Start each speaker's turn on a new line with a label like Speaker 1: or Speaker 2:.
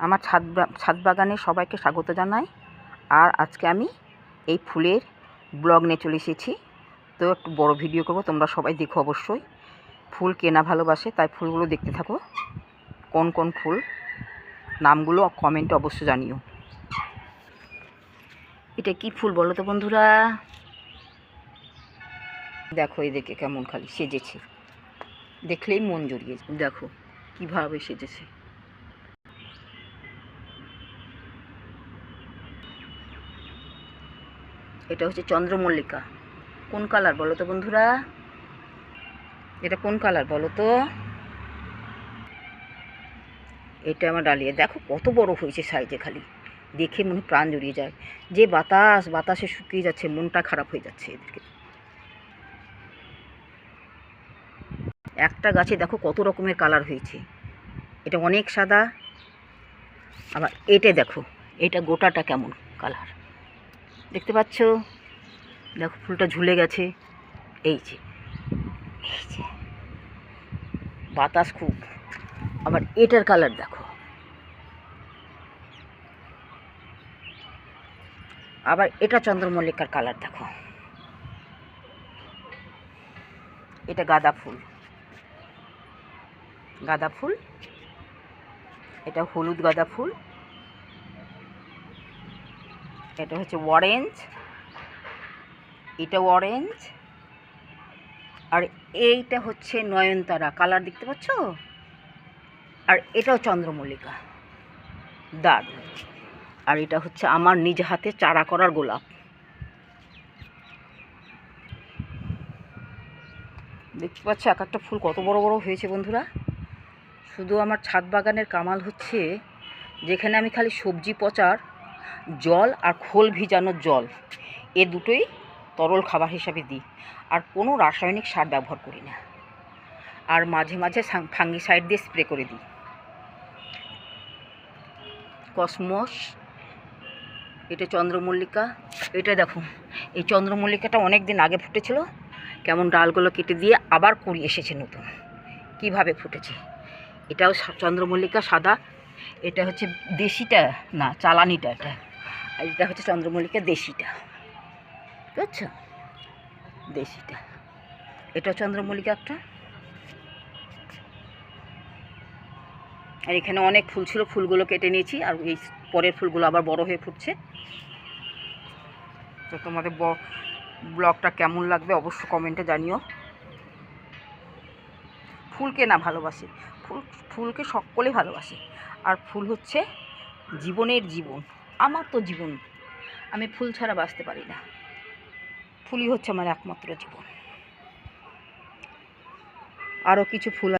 Speaker 1: আমার ছাদ বাগানে সবাইকে স্বাগত জানাই। আর আজকে আমি এই ফুলের ব্লগ নিয়ে চলে এসেছি। তো একটু বড় ভিডিও করব, তোমরা সবাই দেখো অবশ্যই। ফুল কেনা ভালোবাসে, তাই ফুলগুলো দেখতে থাকো। কোন কোন ফুল নামগুলো কমেন্টে অবশ্যই জানিও। এটা কি ফুল বলো তো বন্ধুরা? দেখো এদেরকে কেমন খালি সেজেছে, দেখলেই মন জড়িয়ে। দেখো কিভাবে সেজেছে। এটা হচ্ছে চন্দ্রমল্লিকা। কোন কালার বলো তো বন্ধুরা? এটা কোন কালার বলো তো? এটা আমার ডালিয়া, দেখো কত বড় হয়েছে সাইজে, খালি দেখে মনে প্রাণ জড়িয়ে যায়। যে বাতাসে শুকিয়ে যাচ্ছে, মনটা খারাপ হয়ে যাচ্ছে এদেরকে। একটা গাছে দেখো কত রকমের কালার হয়েছে। এটা অনেক সাদা, আবার এটা দেখো, এটা গোটাটা কেমন কালার দেখতে পাচ্ছ? দেখো ফুলটা ঝুলে গেছে। এই যে বাতাস খুব। আবার এটার কালার দেখো, আবার এটা চন্দ্রমল্লিকার কালার দেখো। এটা গাঁদা ফুল, গাঁদা ফুল। এটা হলুদ গাঁদা ফুল। এটা হচ্ছে অরেঞ্জ, এটা অরেঞ্জ। আর এইটা হচ্ছে নয়নতারা কালার, দেখতে পাচ্ছ? আর এটাও চন্দ্রমল্লিকা, দারুণ। আর এটা হচ্ছে আমার নিজ হাতে চারা করার গোলাপ। দেখতে পাচ্ছ এক একটা ফুল কত বড় বড় হয়েছে বন্ধুরা। শুধু আমার ছাদ বাগানের কামাল হচ্ছে, যেখানে আমি খালি সবজি পচার জল আর খোল ভিজানোর জল, এ দুটোই তরল খাবার হিসাবে দিই। আর কোনো রাসায়নিক সার ব্যবহার করি না। আর মাঝে মাঝে ফাঙ্গিসাইড দিয়ে স্প্রে করে দিই। কসমস। এটা চন্দ্রমল্লিকা। এটা দেখো, এই চন্দ্রমল্লিকাটা অনেক দিন আগে ফুটেছিল, কেমন ডালগুলো কেটে দিয়ে আবার কুড়ি এসেছে নতুন, কিভাবে ফুটেছে। এটাও চন্দ্রমল্লিকা সাদা। এটা হচ্ছে দেশিটা না, চালানিটা এটা। আর এটা হচ্ছে চন্দ্রমল্লিকা দেশিটা, বুঝছো? দেশিটা। এটা চন্দ্রমল্লিকা একটা। আর এখানে অনেক ফুল ছিল, ফুলগুলো কেটে নিয়েছি। আর এই পরের ফুলগুলো আবার বড় হয়ে ফুটছে। তো তোমাদের ব্লগটা কেমন লাগবে অবশ্য কমেন্টে জানিও। ফুলকে না ভালোবাসে, ফুলকে সকলে ভালোবাসে। আর ফুল হচ্ছে জীবনের জীবন। আমার তো জীবন, আমি ফুল ছাড়া বাঁচতে পারি না। ফুলই হচ্ছে আমার একমাত্র জীবন। আরও কিছু ফুল